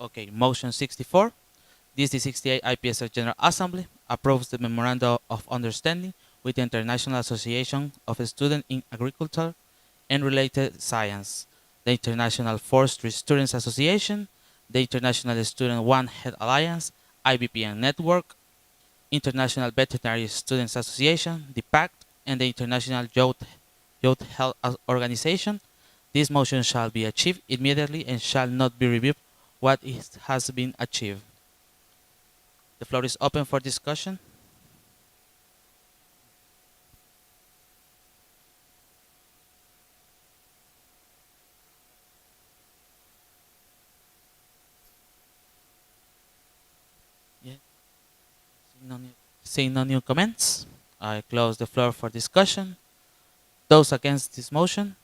Okay, motion 64. This is 68 IPSF General Assembly approves the Memorandum of Understanding with the International Association of Students in Agriculture and Related Science, the International Forestry Students Association, the International Student One Health Alliance, IBPN Network, International Veterinary Students Association, the PACT, and the International Youth Health Organization. This motion shall be achieved immediately and shall not be reviewed what has been achieved. The floor is open for discussion. Yeah. Seeing no new comments, I close the floor for discussion. Those against this motion?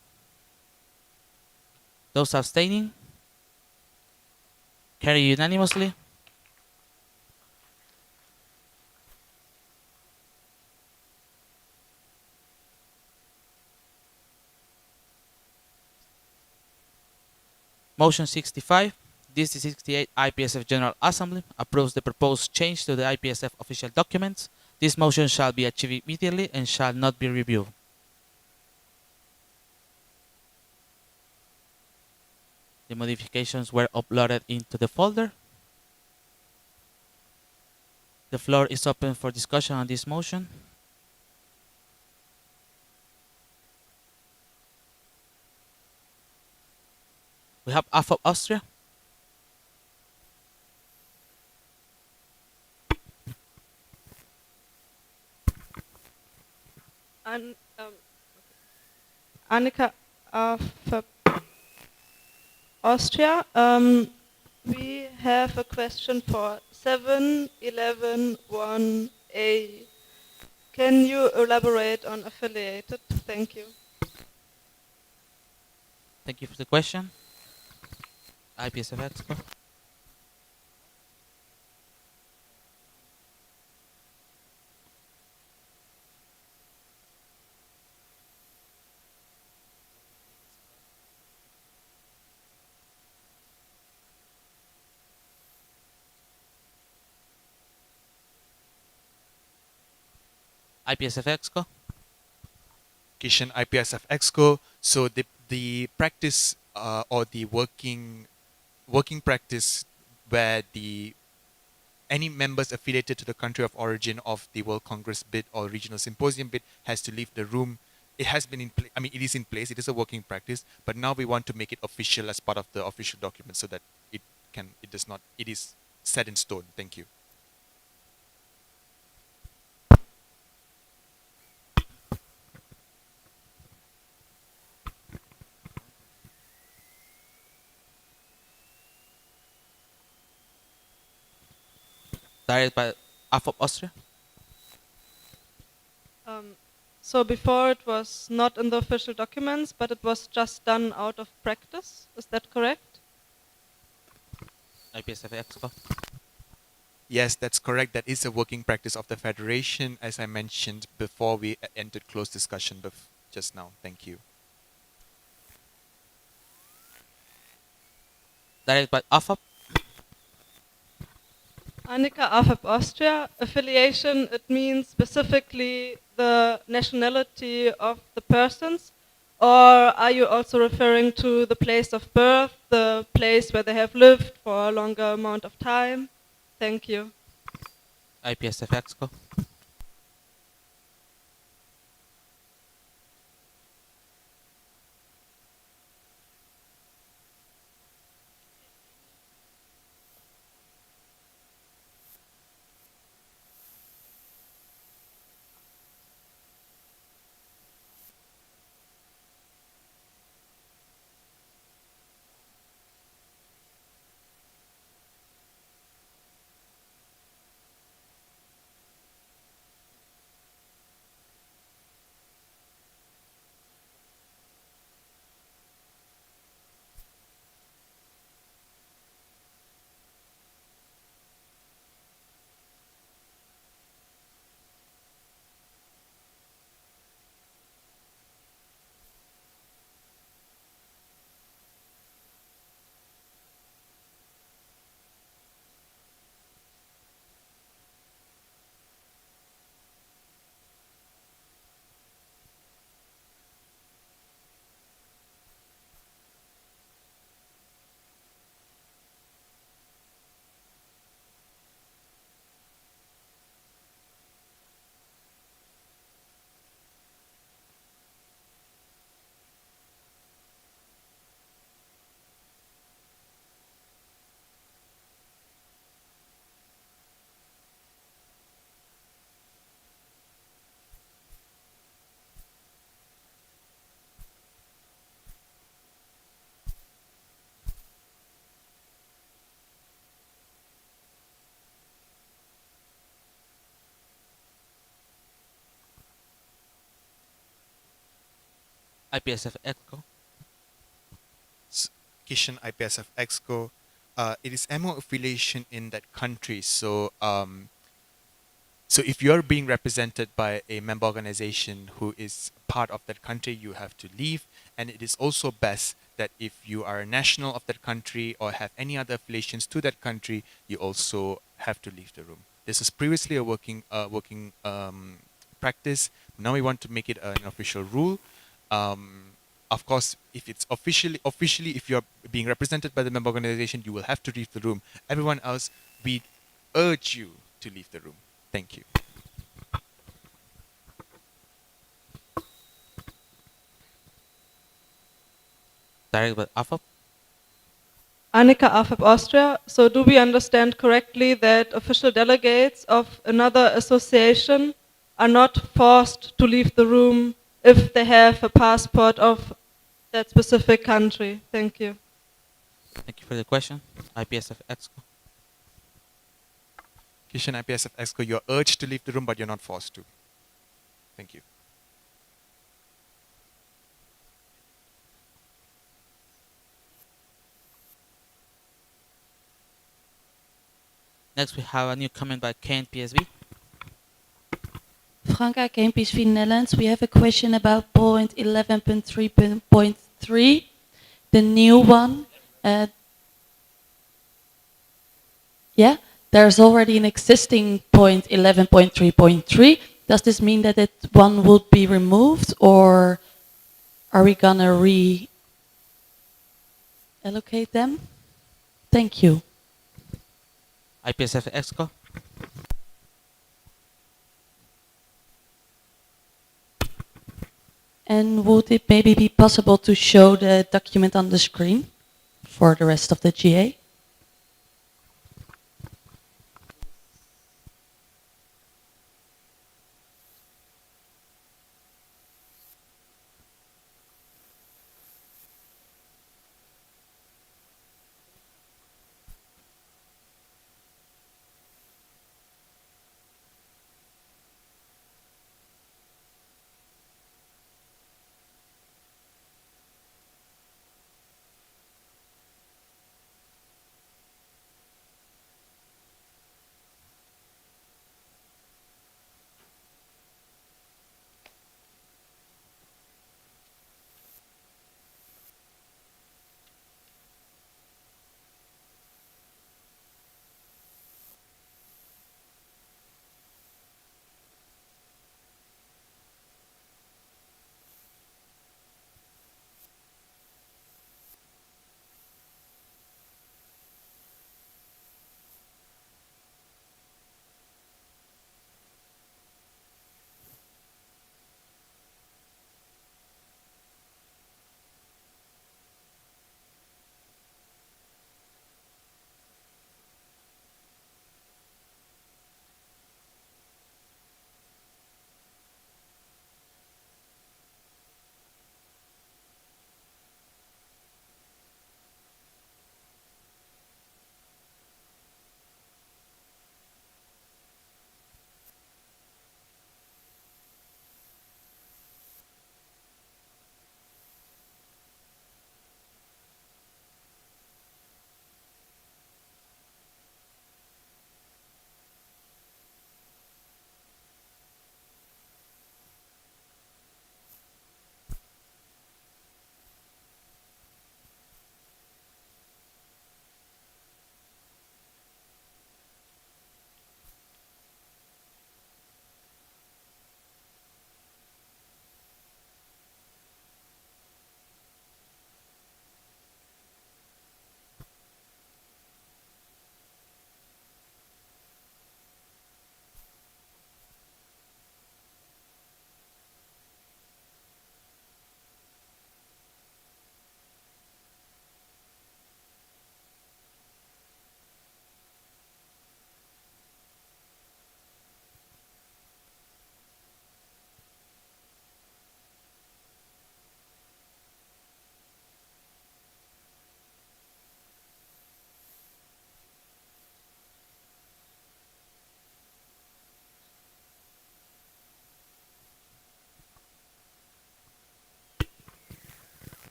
Those abstaining? Carry unanimously. Motion 65. This is 68 IPSF General Assembly approves the proposed change to the IPSF official documents. This motion shall be achieved immediately and shall not be reviewed. The modifications were uploaded into the folder. The floor is open for discussion on this motion. We have AFOP Austria. Annika for Austria. We have a question for 7111A. Can you elaborate on affiliated? Thank you. Thank you for the question. IPSF Expo. IPSF Expo. Kishan IPSF Exco. So the practice or the working practice where the any members affiliated to the country of origin of the World Congress bid or regional symposium bid has to leave the room. It has been in place. I mean, it is in place. It is a working practice, but now we want to make it official as part of the official document so that it does not. It is set in stone. Thank you. Directed by AFOP Austria. So before it was not in the official documents, but it was just done out of practice. Is that correct? IPSF Expo. Yes, that's correct. That is a working practice of the Federation, as I mentioned before we entered closed discussion just now. Thank you. Directed by AFOP. Annika, AFAP Austria. Affiliation, it means specifically the nationality of the persons, or are you also referring to the place of birth, the place where they have lived for a longer amount of time? Thank you. IPSF Expo. IPSF EXCO. Kishan IPSF Exco. It is MO affiliation in that country. So if you're being represented by a member organization who is part of that country, you have to leave. And it is also best that if you are a national of that country or have any other affiliations to that country, you also have to leave the room. This is previously a working practice. Now we want to make it an official rule. Of course, if it's officially, if you're being represented by the member organization, you will have to leave the room. Everyone else, we urge you to leave the room. Thank you. Direct by AFAP. Annika AFAP Austria. So do we understand correctly that official delegates of another association are not forced to leave the room if they have a passport of that specific country? Thank you. Thank you for the question. IPSF EXCO. Kishan IPSF Exco, you're urged to leave the room, but you're not forced to. Thank you. Next, we have a new comment by KNPSB. Franca, KMPSV Netherlands. We have a question about point 11.3.3, the new one. Yeah, there's already an existing point 11.3.3. Does this mean that that one would be removed, or are we gonna reallocate them? Thank you. IPSF EXCO. And would it maybe be possible to show the document on the screen for the rest of the GA?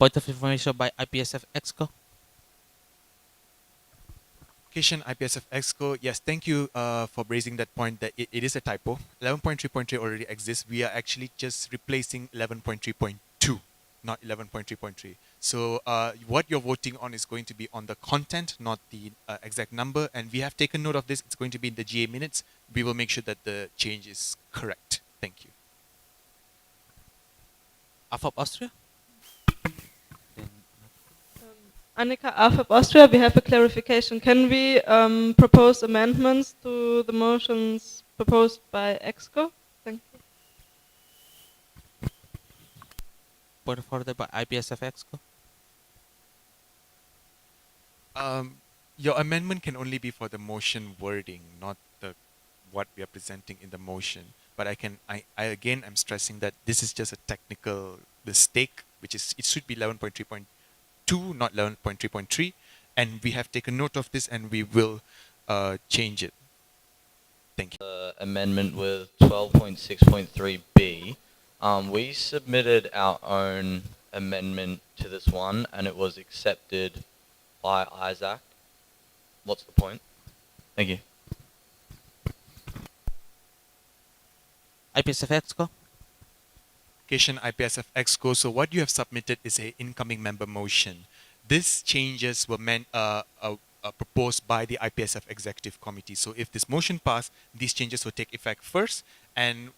Point of information by IPSF Exco. Kishan, IPSF Exco, yes, thank you for raising that point that it is a typo. 11.3.3 already exists. We are actually just replacing 11.3.2, not 11.3.3. So what you're voting on is going to be on the content, not the exact number. And we have taken note of this. It's going to be in the GA minutes. We will make sure that the change is correct. Thank you. AFAP Austria. Annika, AFAP Austria, we have a clarification. Can we propose amendments to the motions proposed by EXCO? Thank you. Point of order by IPSF Exco. Your amendment can only be for the motion wording, not the what we are presenting in the motion. But I again, I'm stressing that this is just a technical mistake, which is it should be 11.3.2, not 11.3.3, and we have taken note of this, and we will change it. Thank you. Amendment with 12.6.3b. We submitted our own amendment to this one, and it was accepted by Isaac. What's the point? Thank you. IPSF Exco. Application IPSF Exco. So what you have submitted is a incoming member motion. These changes were proposed by the IPSF Executive Committee. So if this motion passed, these changes will take effect first, and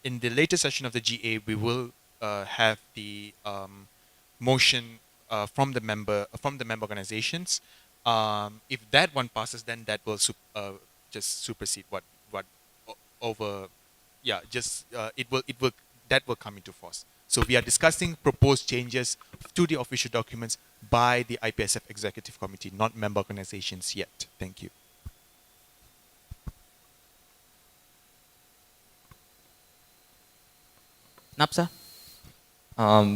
in the later session of the GA, we will have the motion from the member organizations. If that one passes, then that will just supersede what over. Yeah, just it will that will come into force. So we are discussing proposed changes to the official documents by the IPSF Executive Committee, not member organizations yet. Thank you. NAPSA.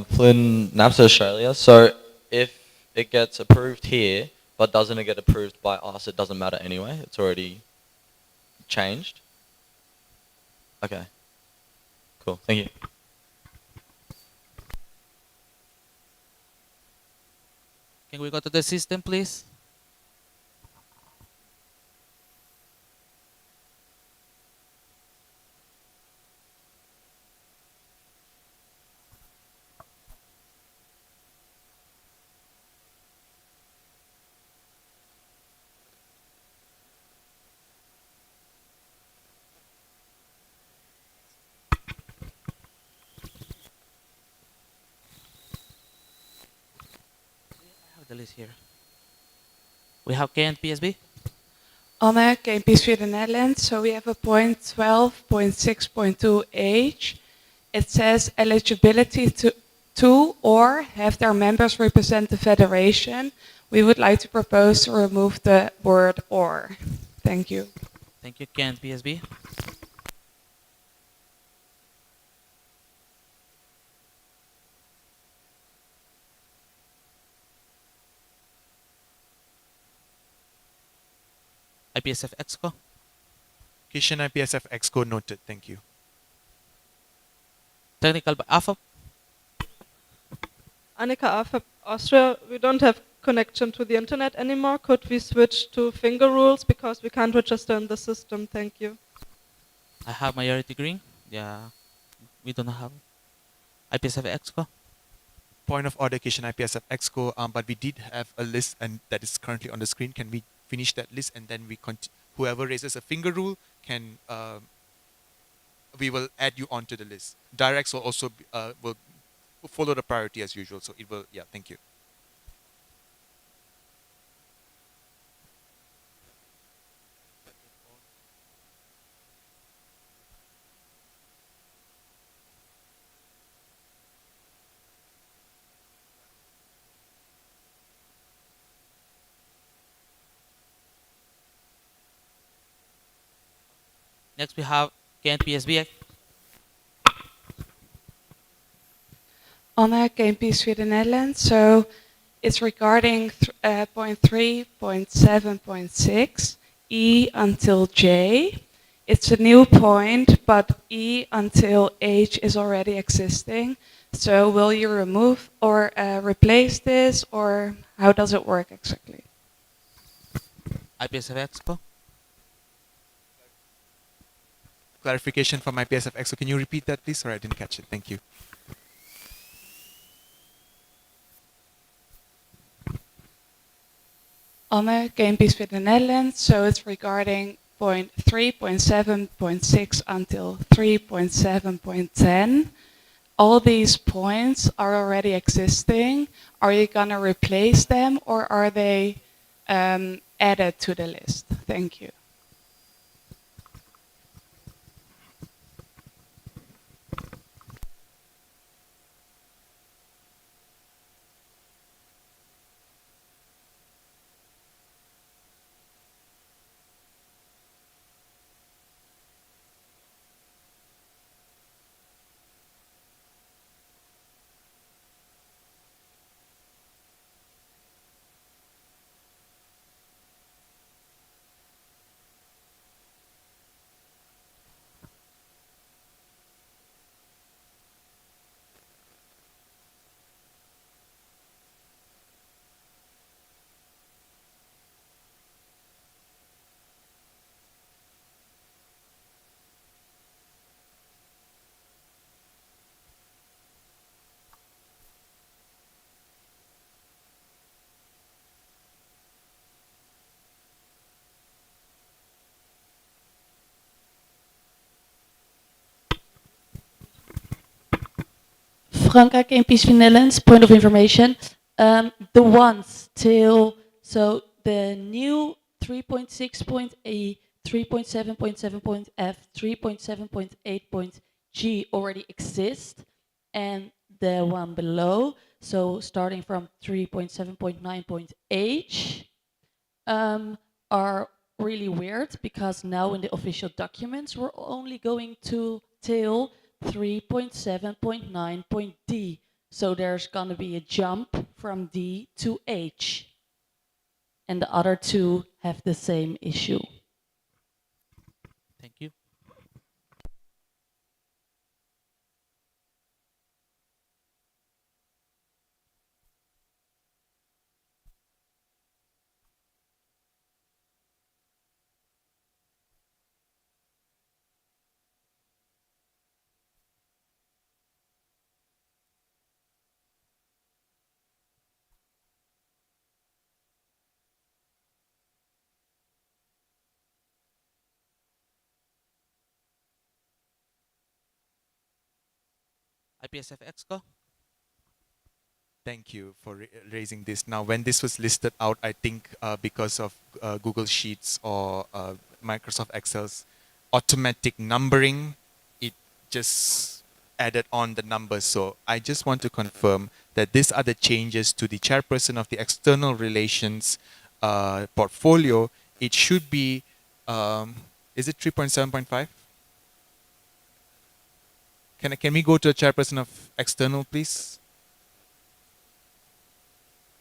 Flynn, NAPSA Australia. So if it gets approved here, but doesn't it get approved by us, it doesn't matter anyway. It's already changed. Okay. Cool. Thank you. Can we go to the system, please? The list here. We have KNPSB. Anne, KNPSB the Netherlands. So we have a point 12.6.2h. It says eligibility to or have their members represent the federation. We would like to propose to remove the word or. Thank you. Thank you, KNPSB. IPSF Exco. Kishan IPSF Exco noted. Thank you. Technical by AFAP. Annika, AFAP Austria, we don't have connection to the internet anymore. Could we switch to finger rules because we can't register in the system? Thank you. I have majority green. Yeah, we don't have IPSF Exco. Point of order, Kishan IPSF Exco. But we did have a list, and that is currently on the screen. Can we finish that list, and then whoever raises a finger rule can we will add you onto the list. Directs will also will follow the priority as usual. So it will. Yeah. Thank you. Next we have KNPSB. Anne, KNPSB the Netherlands. So it's regarding point 3.7.6, E until J. It's a new point, but E until H is already existing. So will you remove or replace this, or how does it work exactly? IPSF Exco. Clarification from IPSF EXO. Can you repeat that, please? Sorry, I didn't catch it. Thank you. Anne, Gamepieces for the Netherlands. So it's regarding point 3.7.6 until 3.7.10. All these points are already existing. Are you going to replace them, or are they added to the list? Thank you. Franka in Peaceful Netherlands, point of information. The ones till, so the new 3.6.E, 3.7.7.F, 3.7.8.G already exist, and the one below, so starting from 3.7.9.H, are really weird because now in the official documents we're only going to till 3.7.9.D. So there's gonna be a jump from D to H. And the other two have the same issue. Thank you. IPSF Exco. Thank you for raising this. Now, when this was listed out, I think because of Google Sheets or Microsoft Excel's automatic numbering, it just added on the numbers. So I just want to confirm that these are the changes to the chairperson of the external relations portfolio. It should be, is it 3.7.5? Can we go to the chairperson of external, please?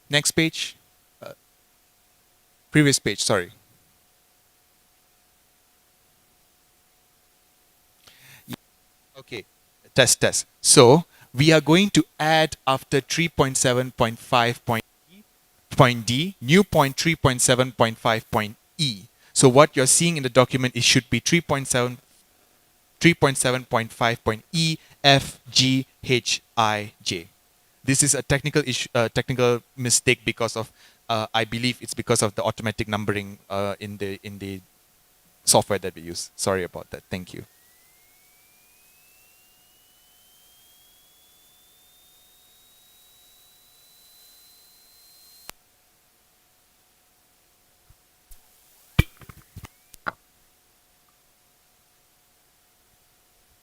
Next page. Uh, Previous page, sorry. Okay, test, test. So we are going to add after 3.7.5 point D, new point 3.7.5 point E. So what you're seeing in the document, it should be 3.7.5 point E, F, G, H, I, J. This is a technical issue, technical mistake because of, I believe it's because of the automatic numbering in the software that we use. Sorry about that. Thank you.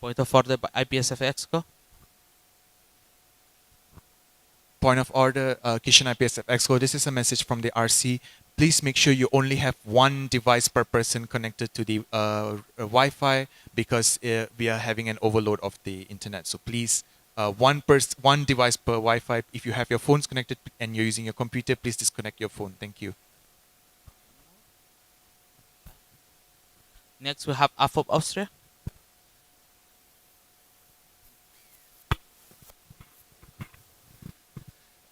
Point of order by IPSF Exco. Point of order, Kishan IPSF Exco. This is a message from the RC. Please make sure you only have one device per person connected to the Wi-Fi because we are having an overload of the internet. So please, one device per Wi-Fi. If you have your phones connected and you're using your computer, please disconnect your phone. Thank you. Next, we have AFOP Austria.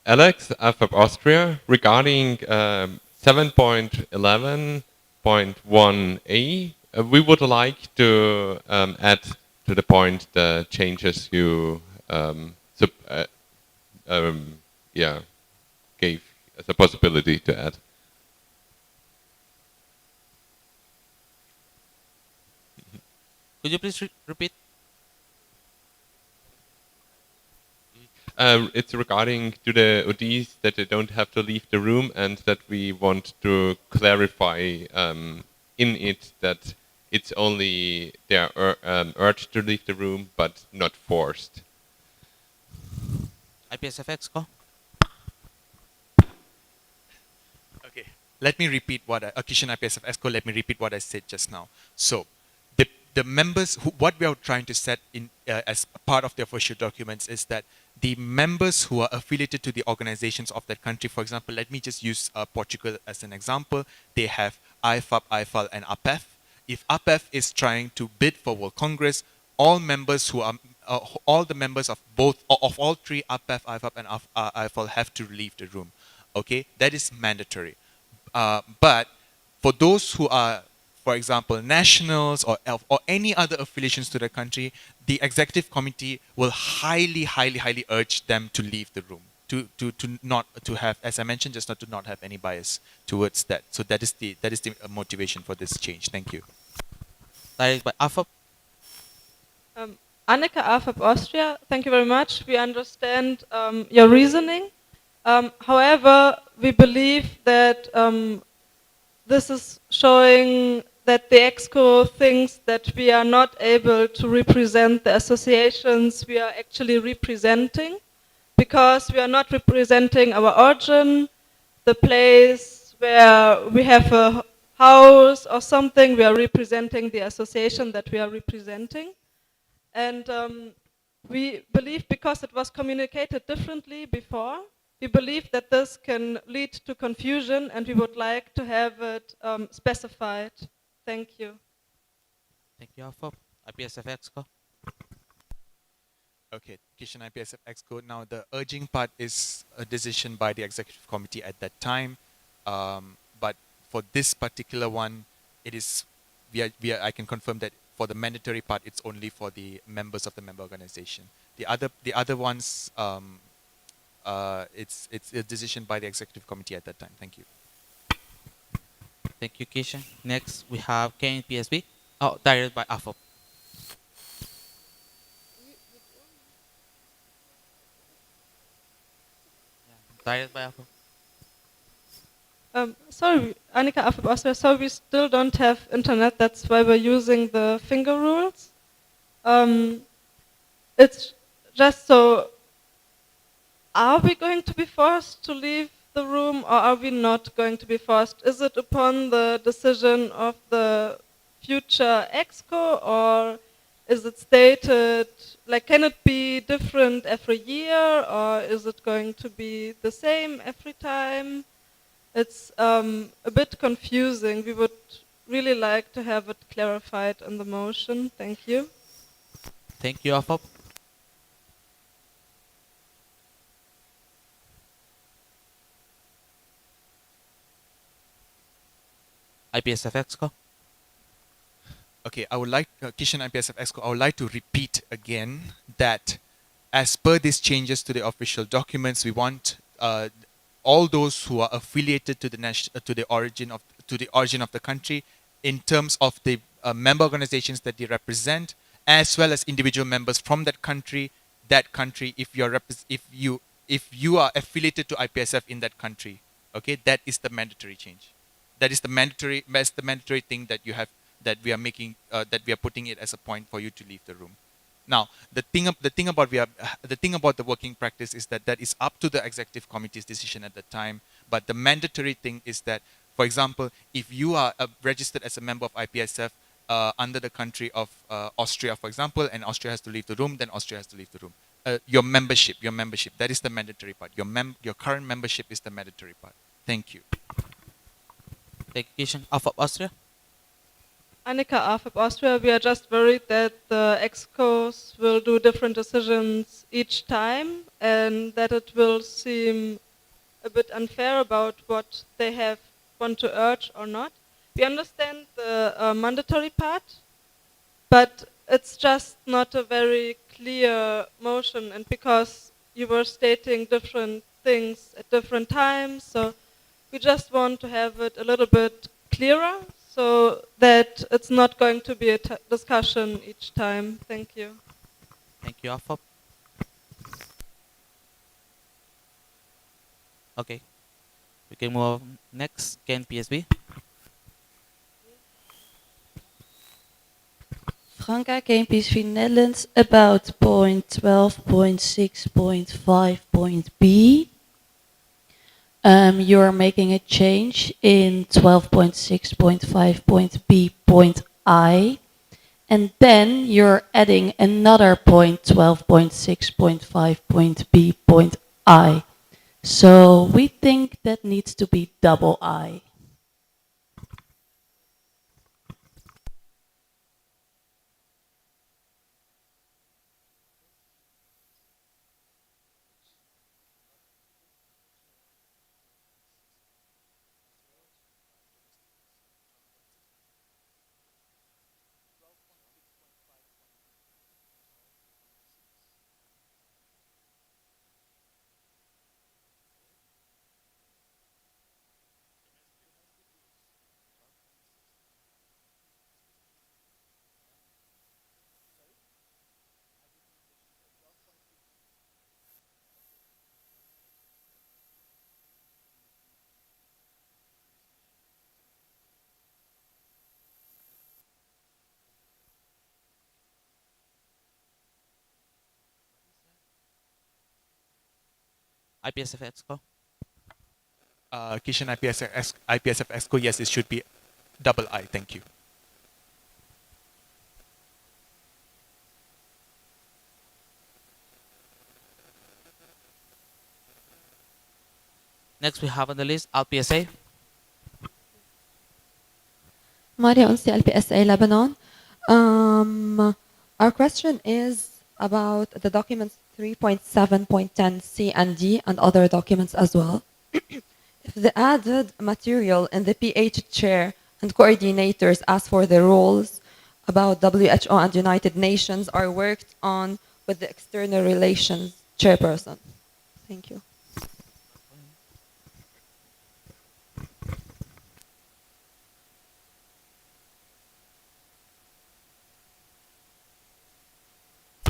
Alex, IPSF Austria, regarding 7.11.1a, we would like to add to the point the changes you yeah, gave as a possibility to add. Could you please repeat? It's regarding to the ODs that they don't have to leave the room, and that we want to clarify in it that it's only they are urged to leave the room, but not forced. IPSF Exco? Okay, let me repeat what Kishan IPSF ESCO, let me repeat what I said just now. So, the members, what we are trying to set in as a part of the official documents is that the members who are affiliated to the organizations of that country, for example, let me just use Portugal as an example. They have IFAP, IFAL, and APEF. If APEF is trying to bid for World Congress, all members who are all the members of both of all three APEF, IFAP, and IFAL have to leave the room. Okay, that is mandatory. But for those who are, for example, nationals or any other affiliations to the country, the executive committee will highly urge them to leave the room, to not to have, as I mentioned just not to not have any bias towards that. So that is the motivation for this change. Thank you. Direct by AFAP? Annika AFAP Austria, thank you very much. We understand your reasoning. However, we believe that this is showing that the EXCO thinks that we are not able to represent the associations we are actually representing, because we are not representing our origin, the place where we have a house or something. We are representing the association that we are representing. And we believe, because it was communicated differently before, we believe that this can lead to confusion, and we would like to have it specified. Thank you. Thank you, AFAP. IPSF Exco? Okay, Kishan IPSF EXCO. Now the urging part is a decision by the executive committee at that time, but for this particular one, it is I can confirm that for the mandatory part, it's only for the members of the member organization. The other ones, it's a decision by the executive committee at that time. Thank you. Thank you, Kishan. Next, we have KNPSB. Oh, direct by AFAP. Direct by AFAP. Sorry, Annika AFAP Austria, sorry, we still don't have internet. That's why we're using the finger rules. It's just so, are we going to be forced to leave the room, or are we not going to be forced? Is it upon the decision of the future EXCO, or is it stated, like, can it be different every year, or is it going to be the same every time? It's a bit confusing. We would really like to have it clarified in the motion. Thank you. Thank you, AFAP. IPSF Exco? Okay, I would like, Kishan IPSF EXCO, I would like to repeat again that as per these changes to the official documents, we want all those who are affiliated to the origin of the country, in terms of the member organizations that they represent, as well as individual members from that country. If you are affiliated to IPSF in that country, okay, that is the mandatory change. That's the mandatory thing that you have, that we are making, that we are putting it as a point for you to leave the room. Now, the thing about the working practice is that is up to the executive committee's decision at the time. But the mandatory thing is that, for example, if you are registered as a member of IPSF under the country of Austria, for example, and Austria has to leave the room, then Austria has to leave the room. Your membership, that is the mandatory part. Your current membership is the mandatory part. Thank you. Thank you, Kishan. AFAP Austria? Annika, AFIP Austria, we are just worried that the EXCOs will do different decisions each time and that it will seem a bit unfair about what they have want to urge or not. We understand the mandatory part, but it's just not a very clear motion, and because you were stating different things at different times, so we just want to have it a little bit clearer so that it's not going to be a discussion each time. Thank you. Thank you, Afop. Okay, we can move on. Next, Ken PSB. Franca came PSV Netherlands about point 12.6.5.b. You're making a change in 12.6.5.b.I. And then you're adding another point 12.6.5.b.I. So we think that needs to be double I. IPSF Exco. Kishan IPSF EXCO, yes, it should be double I. Thank you. Next, we have on the list LPSA. Maria Unsi, LPSA Lebanon. Our question is about the documents 3.7.10 C and D and other documents as well. If the added material in the PH chair and coordinators as for the roles about WHO and United Nations are worked on with the external relations chairperson. Thank you.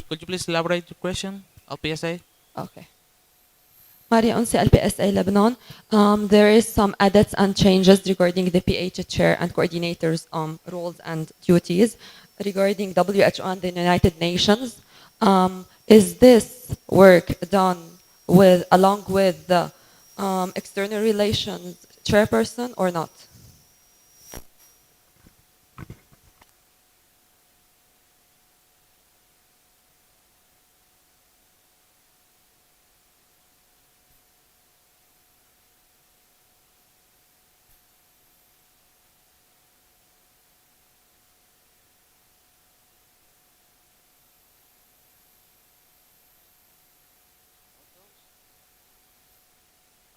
Could you please elaborate your question, LPSA? Okay. Maria Unsi, LPSA Lebanon. There is some edits and changes regarding the PH chair and coordinators' roles and duties regarding WHO and the United Nations. Is this work done along with the external relations chairperson or not?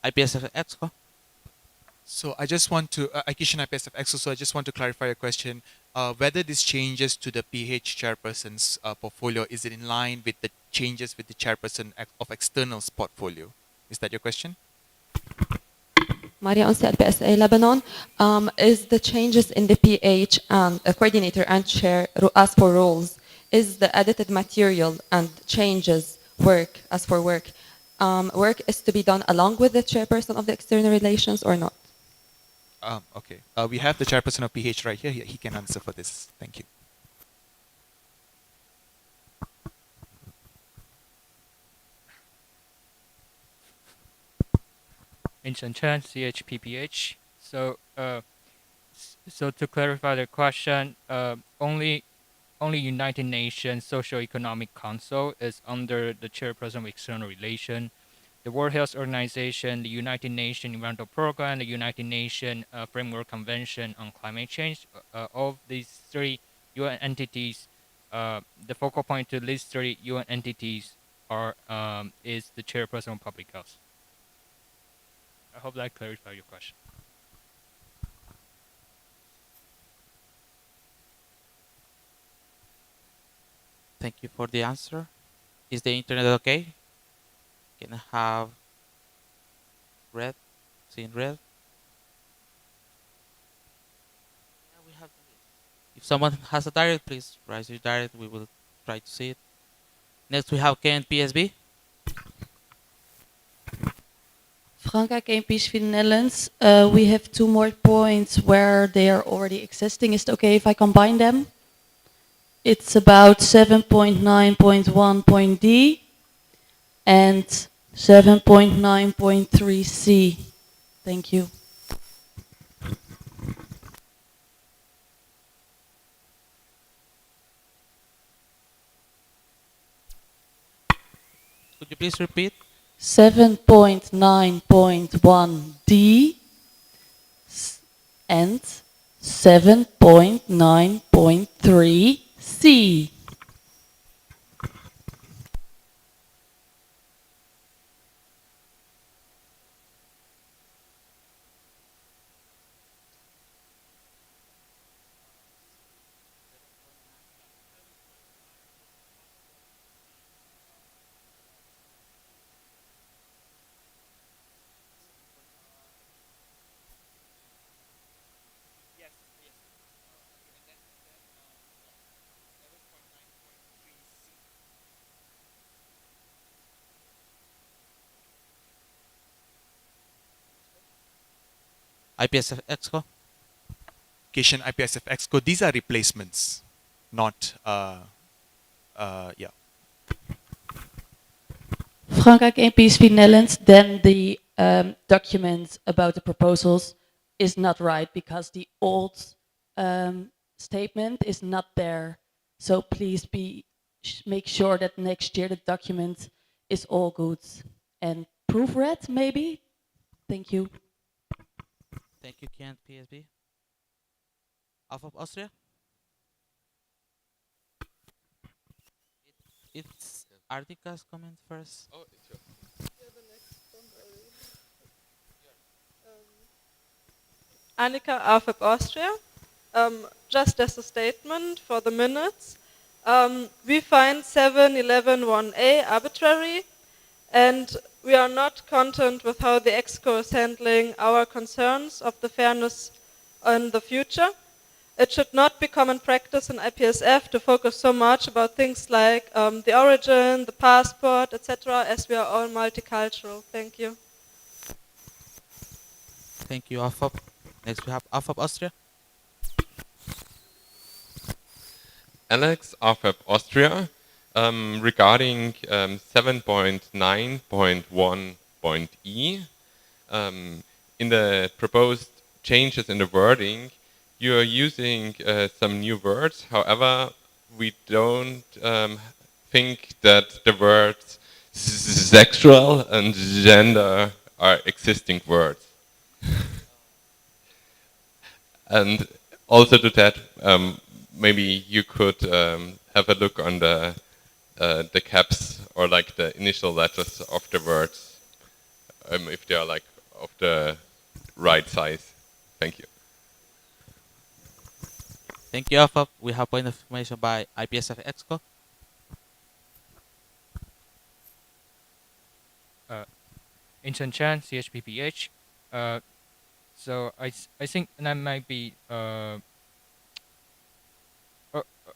IPSF Exco. So I just want to, Kishan IPSF EXCO, so I just want to clarify your question. Whether these changes to the PH chairperson's portfolio, is it in line with the changes with the chairperson of external's portfolio? Is that your question? Maria Unsi, LPSA Lebanon. Is the changes in the PH and coordinator and chair as for roles, is the edited material and changes work as for work, work is to be done along with the chairperson of the external relations or not? Okay. We have the chairperson of PH right here. He can answer for this. Thank you. Vincent Chen, CHPPH. So to clarify the question, only United Nations Socio-Economic Council is under the chairperson of external relation. the World Health Organization, the United Nations Environmental Program, the United Nations Framework Convention on Climate Change. Of these three UN entities, the focal point to these three UN entities is the chairperson of public health. I hope that clarifies your question. Thank you for the answer. Is the internet okay? Can I have red? Seeing red? Yeah, we have. If someone has a direct, please raise your direct. We will try to see it. Next, we have KNPSB. Franca KMP's in the Netherlands. We have two more points where they are already existing. Is it okay if I combine them? It's about 7.9.1.d and 7.9.3c. Thank you. Could you please repeat? 7.9.1d and 7.9.3c. IPSF Exco. Cation IPSF Exco, these are replacements, not, yeah. Franca KMP's in the Netherlands, then the document about the proposals is not right because the old statement is not there. So please make sure that next year the document is all good and proofread maybe. Thank you. Thank you, KNPSB. Alpha of Austria. It's Artika's comment first. Oh, sure. Annika, AFIP Austria. Just as a statement for the minutes, we find 7.11.1a arbitrary, and we are not content with how the EXCO is handling our concerns of the fairness in the future. It should not be common practice in IPSF to focus so much about things like the origin, the passport, etc., as we are all multicultural. Thank you. Thank you, Alpha. Next, we have Alpha of Austria. Alex, RFAP Austria, regarding 7.9.1.e, in the proposed changes in the wording, you are using some new words. However, we don't think that the words sexual and gender are existing words. And also to that, maybe you could have a look on the caps or like the initial letters of the words, if they are like of the right size. Thank you. Thank you, Alpha. We have point of information by IPSF Exco. Incheon Chan, CHPPH. So I think that might be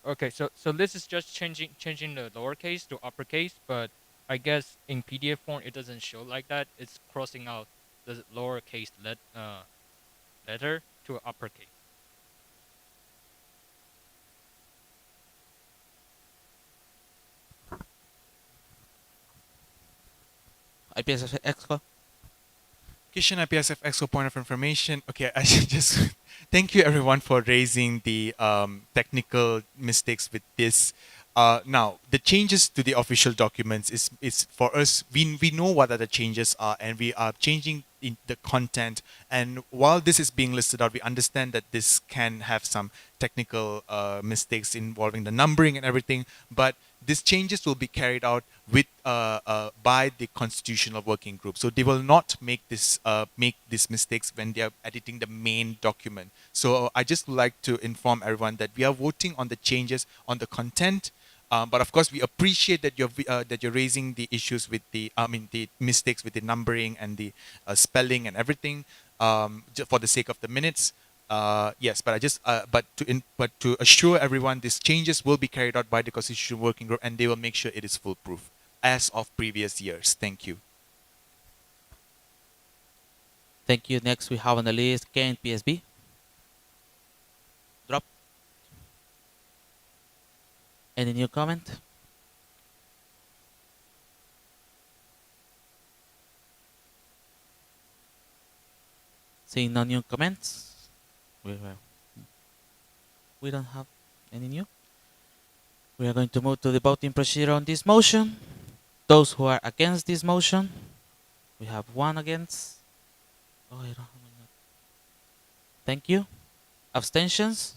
okay. So this is just changing the lowercase to uppercase, but I guess in PDF form it doesn't show like that. It's crossing out the lowercase letter to uppercase. IPSF Exco. Kishan IPSF Exco point of information. Okay, I should just thank you everyone for raising the technical mistakes with this Now, the changes to the official documents is for us. We know what are the changes are, and we are changing in the content. And while this is being listed out, we understand that this can have some technical mistakes involving the numbering and everything. But these changes will be carried out with by the constitutional working group. So they will not make these mistakes when they are editing the main document. So I just would like to inform everyone that we are voting on the changes on the content. But of course, we appreciate that you're raising the issues with the mistakes with the numbering and the spelling and everything for the sake of the minutes. Yes, but but to assure everyone, these changes will be carried out by the Constitution Working Group, and they will make sure it is foolproof as of previous years. Thank you. Thank you. Next, we have on the list KNPSB. Drop. Any new comment? Seeing no new comments, we don't have any new. We are going to move to the voting procedure on this motion. Those who are against this motion, we have one against. Oh, I don't have my note. Thank you. Abstentions?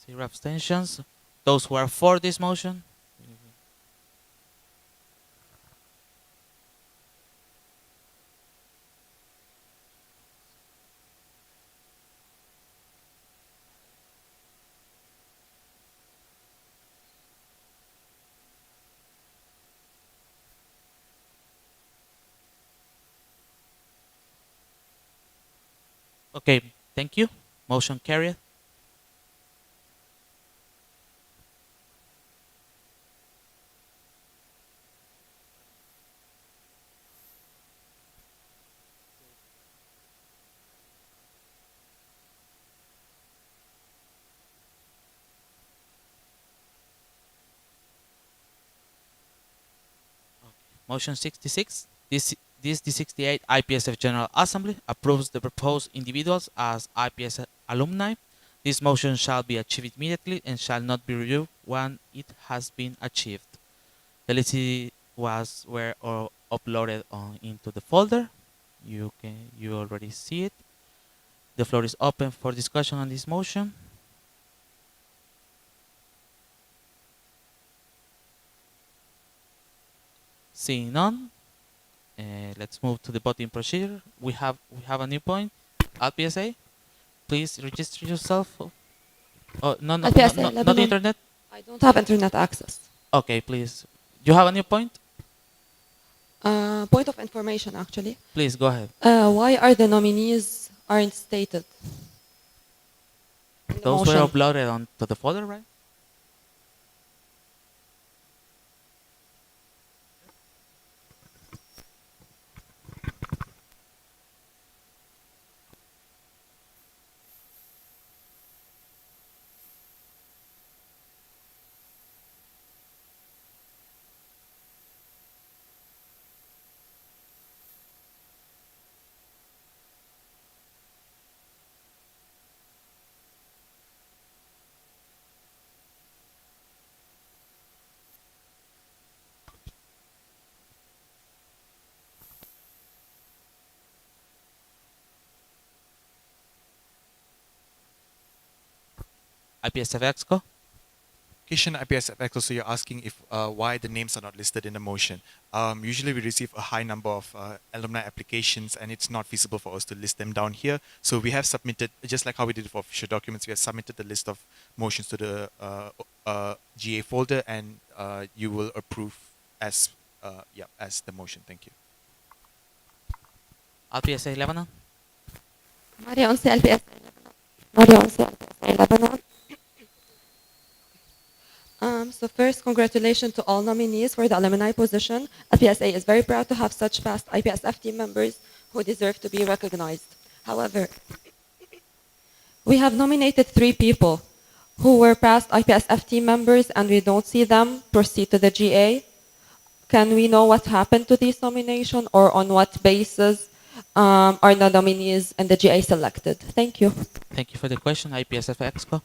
0 abstentions. Those who are for this motion? Okay, thank you. Motion carried. Motion 66. This D68 IPSF General Assembly approves the proposed individuals as IPSF alumni. This motion shall be achieved immediately and shall not be reviewed when it has been achieved. The list were uploaded into the folder. You already see it. The floor is open for discussion on this motion. Seeing none, let's move to the voting procedure. We have a new point. IPSA, please register yourself. Oh, IPSA not the internet. I don't have internet access. Okay, please. You have a new point? Point of information, actually. Please go ahead. Why are the nominees aren't stated? in the Those were motion? uploaded onto the folder, right? IPSF Exco. Kishan IPSF, so you're asking if why the names are not listed in the motion. Usually we receive a high number of alumni applications, and it's not feasible for us to list them down here. So we have submitted, just like how we did for official documents, we have submitted the list of motions to the GA folder, and you will approve as as the motion. Thank you. IPSA Lebanon. Maria Onsi, LPS. Maria Onsi, LPS Lebanon. So first, congratulations to all nominees for the alumni position. IPSA is very proud to have such past IPSF team members who deserve to be recognized. However, we have nominated 3 people who were past IPSF team members, and we don't see them proceed to the GA. Can we know what happened to these nominations, or on what basis are the nominees and the GA selected? Thank you. Thank you for the question, IPSF Exco.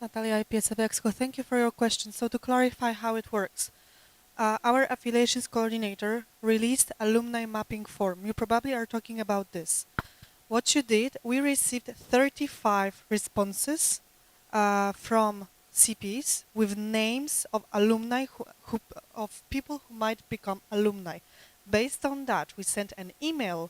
Natalia, IPSF Exco, thank you for your question. So to clarify how it works, our affiliations coordinator released alumni mapping form. You probably are talking about this. What you did, we received 35 responses from CPs with names of alumni of people who might become alumni. Based on that, we sent an email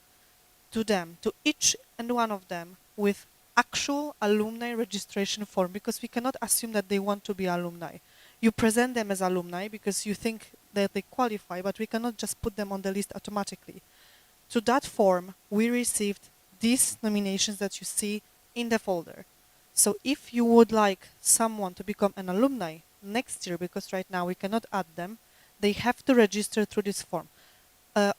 to them, to each and one of them, with actual alumni registration form, because we cannot assume that they want to be alumni. You present them as alumni because you think that they qualify, but we cannot just put them on the list automatically. To that form, we received these nominations that you see in the folder. So if you would like someone to become an alumni next year, because right now we cannot add them, they have to register through this form.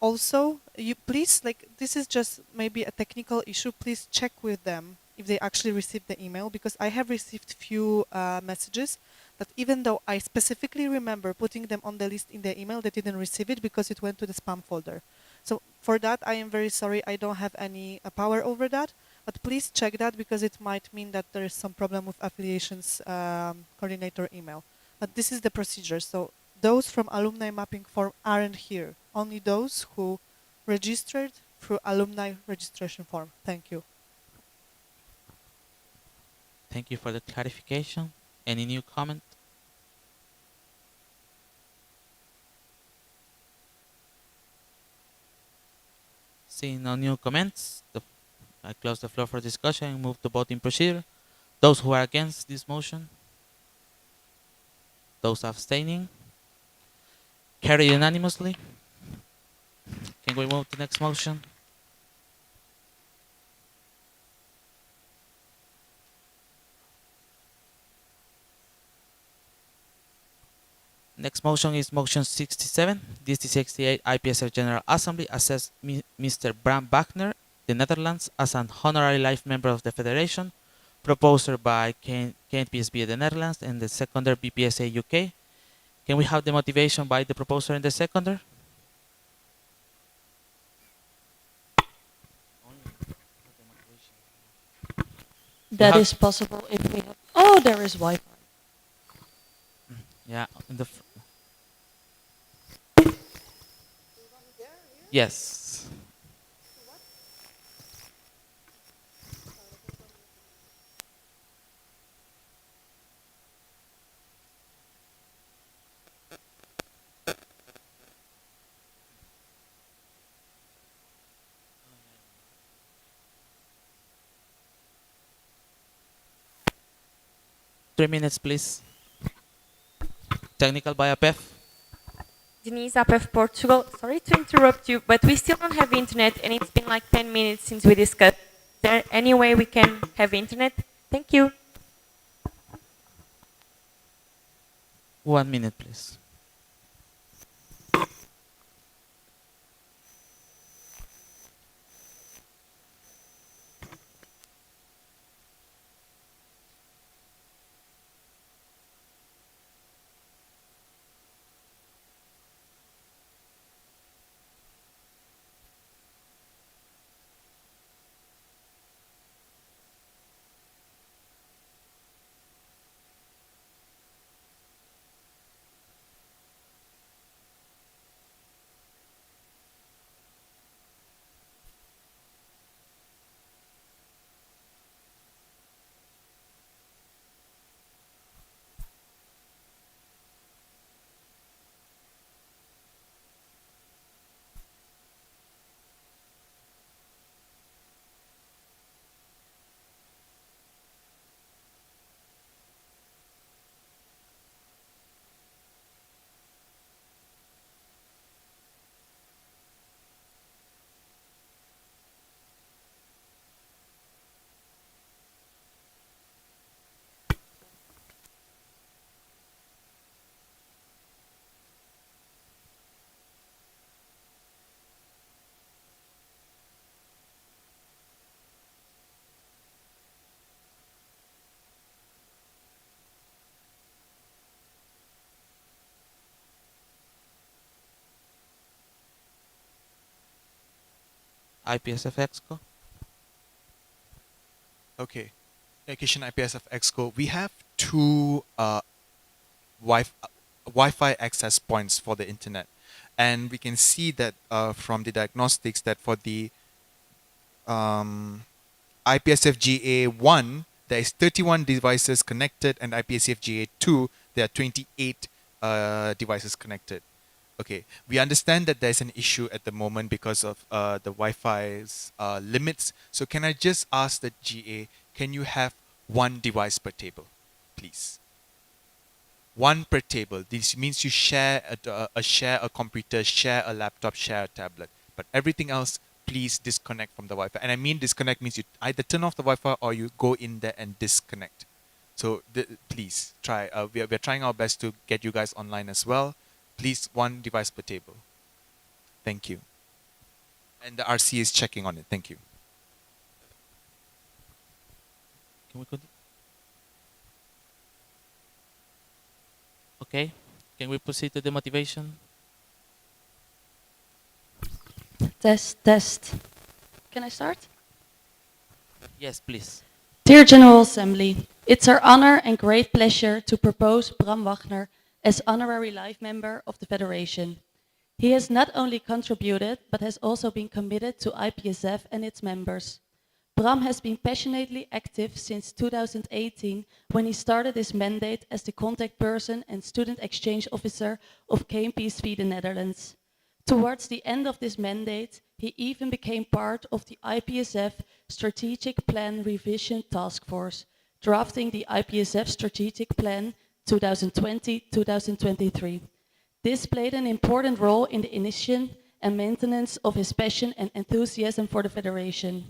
Also, you please, like, this is just maybe a technical issue, please check with them if they actually received the email, because I have received few messages that even though I specifically remember putting them on the list in the email, they didn't receive it because it went to the spam folder. So for that, I am very sorry, I don't have any power over that, but please check that because it might mean that there is some problem with affiliations coordinator email. But this is the procedure. So those from alumni mapping form aren't here. Only those who registered through alumni registration form. Thank you. Thank you for the clarification. Any new comment? Seeing no new comments, I close the floor for discussion and move to voting procedure. Those who are against this motion, those abstaining, carry unanimously. Can we move to the next motion? Next motion is motion 67. This is 68 IPSF General Assembly assessed Mr. Bram Wagner, the Netherlands, as an honorary life member of the Federation, proposed by KNPSB the Netherlands and the seconder BPSA UK. Can we have the motivation by the proposer and the seconder? That is possible if we have. Oh, there is Wi-Fi. Yeah, in the yes. Three minutes, please. Technical by APF. Denise APF Portugal. Sorry to interrupt you, but we still don't have internet, and it's been like 10 minutes since we discussed. Is there any way we can have internet? Thank you. 1 minute, please. IPSF Exco. Okay. Education IPSF Exco, we have two Wi- Wi-Fi access points for the internet, and we can see that from the diagnostics that for the um, IPSF GA1 there is 31 devices connected, and IPSF GA2 there are 28 devices connected. Okay, we understand that there's an issue at the moment because of the Wi-Fi's limits. So can I just ask the GA, can you have one device per table, please? One per table. This means you share share a computer, share a laptop, share a tablet. But everything else, please disconnect from the Wi-Fi. And I mean disconnect means you either turn off the Wi-Fi or you go in there and disconnect. So please try. We're trying our best to get you guys online as well. Please, one device per table. Thank you. And the RC is checking on it. Thank you. Can we continue? Okay. Can we proceed to the motivation? Test, test. Can I start? Yes, please. Dear General Assembly, it's our honor and great pleasure to propose Bram Wagner as honorary life member of the Federation. He has not only contributed, but has also been committed to IPSF and its members. Bram has been passionately active since 2018 when he started his mandate as the contact person and student exchange officer of KMPSV the Netherlands. Towards the end of this mandate, he even became part of the IPSF Strategic Plan Revision Task Force, drafting the IPSF Strategic Plan 2020-2023. This played an important role in the initiation and maintenance of his passion and enthusiasm for the Federation.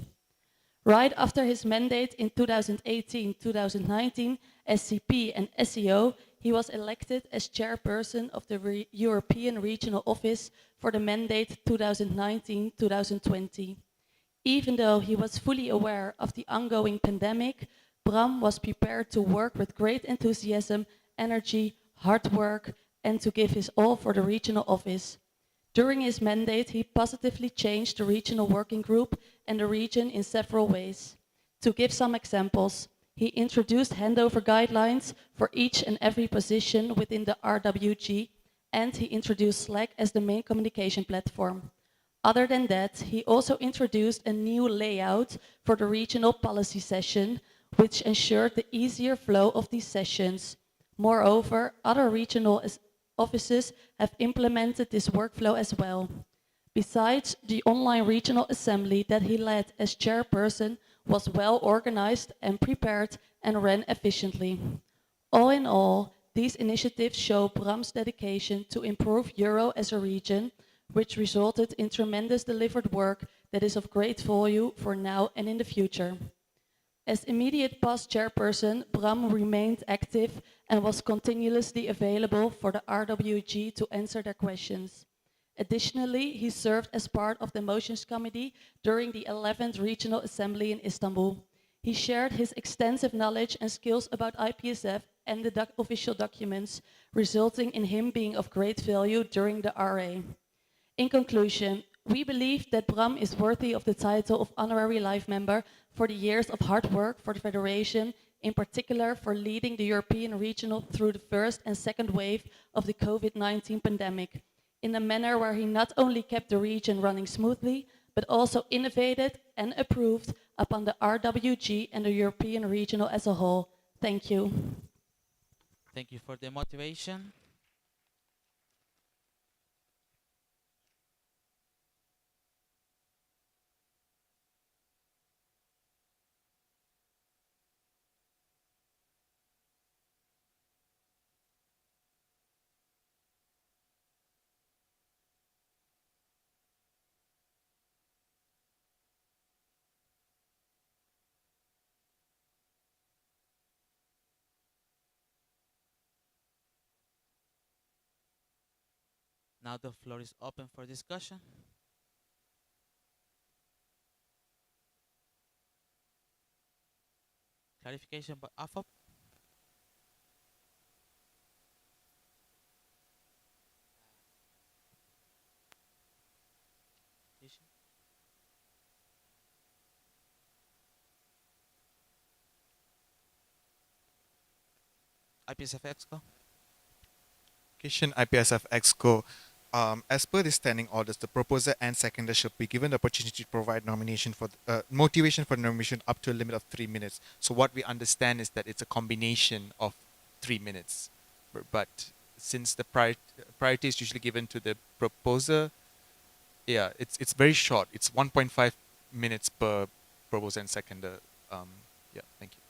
Right after his mandate in 2018-2019 as CP and SEO, he was elected as chairperson of the European Regional Office for the mandate 2019-2020. Even though he was fully aware of the ongoing pandemic, Bram was prepared to work with great enthusiasm, energy, hard work, and to give his all for the regional office. During his mandate, he positively changed the regional working group and the region in several ways. To give some examples, he introduced handover guidelines for each and every position within the RWG, and he introduced Slack as the main communication platform. Other than that, he also introduced a new layout for the regional policy session, which ensured the easier flow of these sessions. Moreover, other regional offices have implemented this workflow as well. Besides, the online regional assembly that he led as chairperson was well organized and prepared and ran efficiently. All in all, these initiatives show Bram's dedication to improve Euro as a region, which resulted in tremendous delivered work that is of great value for now and in the future. As immediate past chairperson, Bram remained active and was continuously available for the RWG to answer their questions. Additionally, he served as part of the Motions Committee during the 11th Regional Assembly in Istanbul. He shared his extensive knowledge and skills about IPSF and the official documents, resulting in him being of great value during the RA. In conclusion, we believe that Bram is worthy of the title of honorary life member for the years of hard work for the Federation, in particular for leading the European regional through the first and second wave of the COVID-19 pandemic, in a manner where he not only kept the region running smoothly, but also innovated and improved upon the RWG and the European regional as a whole. Thank you. Thank you for the motivation. Now the floor is open for discussion. Clarification by AFOP. IPSF Exco. Kishan IPSF Exco. As per the standing orders, the proposer and seconder should be given the opportunity to provide nomination for motivation for nomination up to a limit of 3 minutes. So what we understand is that it's a combination of 3 minutes, but since the priority is usually given to the proposer, yeah, it's very short. It's 1.5 minutes per proposer and seconder. Yeah, thank you.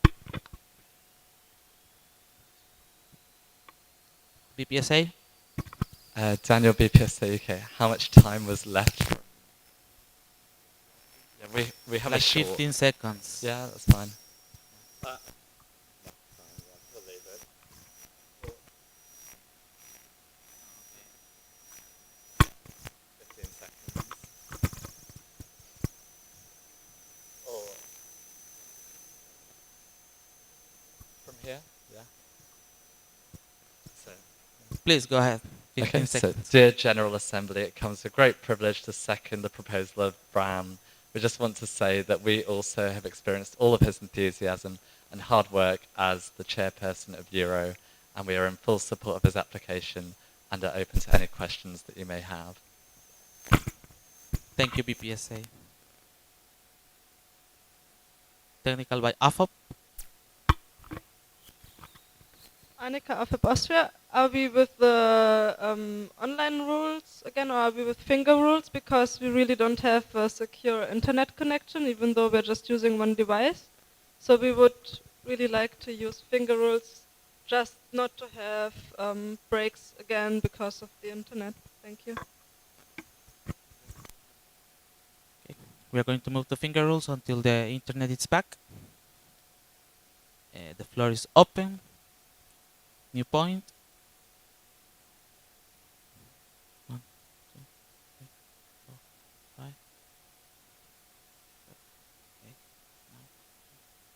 BPSA. Daniel BPSA UK. How much time was left? Yeah, we have Like a short. 15 seconds. Yeah, that's fine. We'll leave it. 15 seconds. Or from here, yeah. So. Please go ahead. 15 Okay, so seconds. dear General Assembly, it comes with great privilege to second the proposal of Bram. We just want to say that we also have experienced all of his enthusiasm and hard work as the chairperson of Euro, and we are in full support of his application and are open to any questions that you may have. Thank you, BPSA. Technical by AFOP. Annika of Austria, are we with the online rules again, or are we with finger rules? Because we really don't have a secure internet connection, even though we're just using one device. So we would really like to use finger rules, just not to have breaks again because of the internet. Thank you. Okay. We are going to move the finger rules until the internet is back. The floor is open. New point. 1, 2, 3, 4, 5, 6, 7, 8, 9.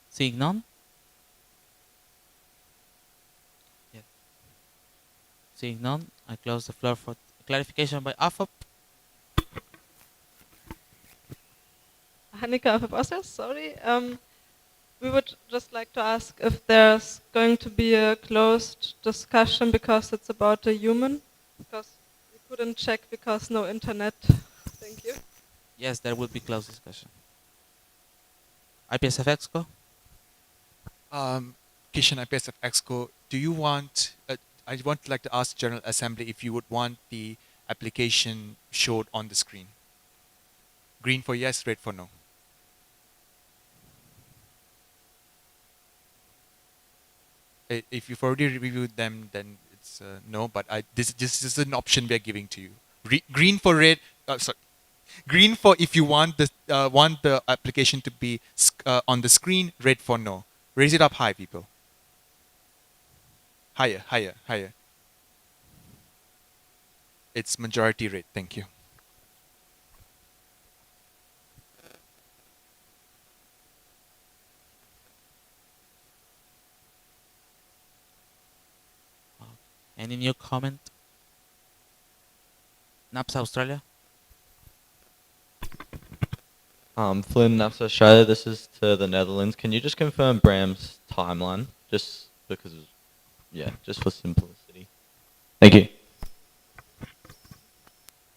Seeing none? Yes. Seeing none, I close the floor for clarification by AFOP. Annika of Austria, sorry. We would just like to ask if there's going to be a closed discussion because it's about a human, because we couldn't check because no internet. Thank you. Yes, there will be closed discussion. IPSF Exco. Kishan IPSF Exco, do you want, I want like to ask General Assembly if you would want the application showed on the screen. Green for yes, red for no. If you've already reviewed them, then it's no, but this is an option we are giving to you. Green for red, sorry. Green for if you want the application to be on the screen, red for no. Raise it up high, people. Higher, higher, higher. It's majority red, thank you. Any new comment? NAPS Australia. Flynn, NAPS Australia, this is to the Netherlands. Can you just confirm Bram's timeline? Just because, yeah, just for simplicity. Thank you.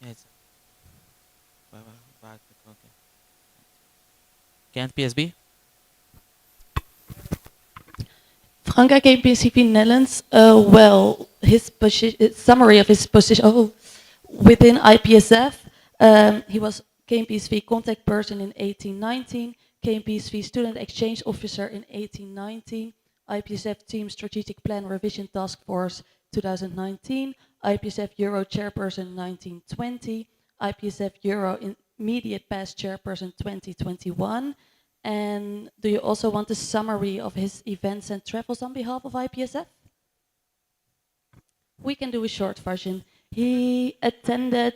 Yes. Okay. Can PSB? Frankrijk PCP Netherlands, well, his summary of his position within IPSF, he was KPSV contact person in 1819, KPSV student exchange officer in 1819, IPSF team strategic plan revision task force 2019, IPSF Euro chairperson 1920, IPSF Euro immediate past chairperson 2021. And do you also want a summary of his events and travels on behalf of IPSF? We can do a short version. He attended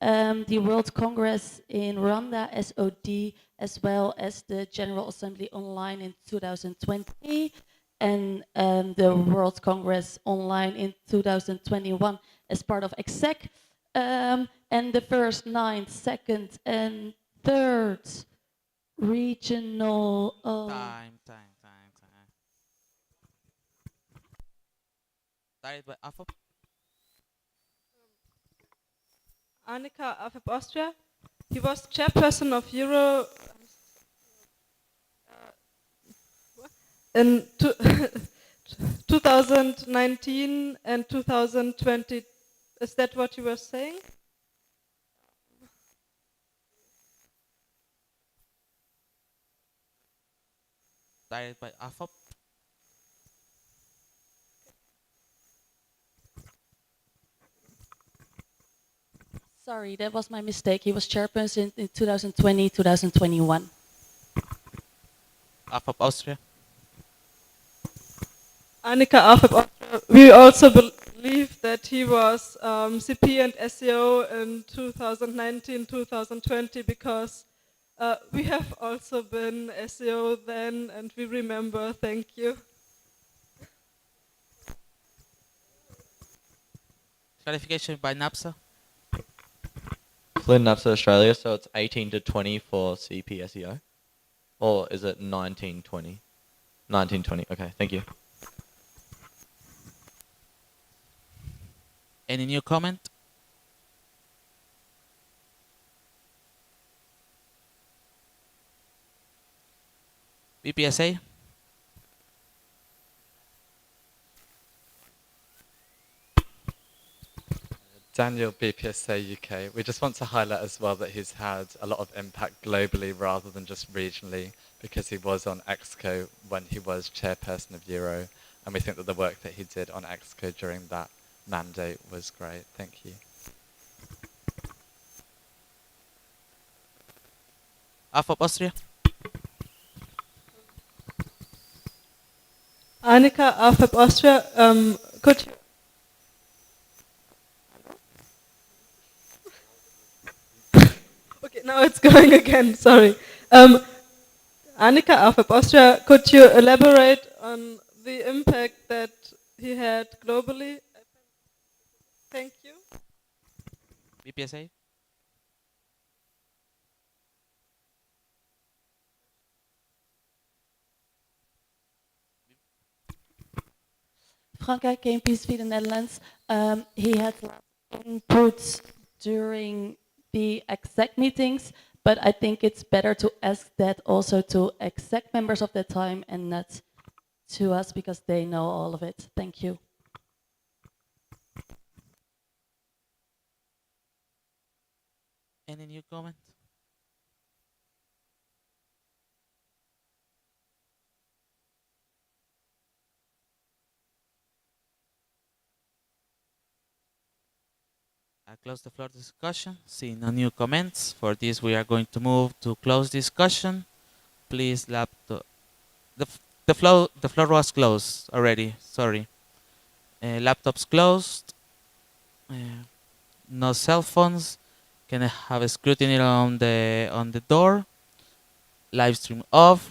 the World Congress in Rwanda, SOD, as well as the General Assembly online in 2020, and the World Congress online in 2021 as part of EXEC. And the first, 9th, 2nd, and 3rd regional Time. Started by AFOP. Annika of Austria. He was chairperson of Euro in 2019 and 2020. Is that what you were saying? Started by AFOP. Sorry, that was my mistake. He was chairperson in 2020, 2021. AFOP Austria. Annika of Austria. We also believe that he was CP and SEO in 2019, 2020 because we have also been SEO then and we remember. Thank you. Clarification by NAPSA. Flynn NAPSA Australia, so it's 18 to 20 for CPSEO? Or is it 1920? 1920, okay, thank you. Any new comment? BPSA. Daniel, BPSA UK. We just want to highlight as well that he's had a lot of impact globally rather than just regionally because he was on EXCO when he was chairperson of Euro, and we think that the work that he did on EXCO during that mandate was great. Thank you. AFOP Austria. Annika of Austria, could you Okay, now it's going again, sorry. Annika of Austria, could you elaborate on the impact that he had globally? Thank you. BPSA. Frankrijk came PSV the Netherlands. He had inputs during the exec meetings, but I think it's better to ask that also to exec members of that time and not to us because they know all of it. Thank you. Any new comment? I close the floor discussion. Seeing no new comments, for this we are going to move to close discussion. Please, laptop. The floor was closed already. Sorry. Laptops closed. No cell phones. Can I have a scrutiny on the door? Live stream off.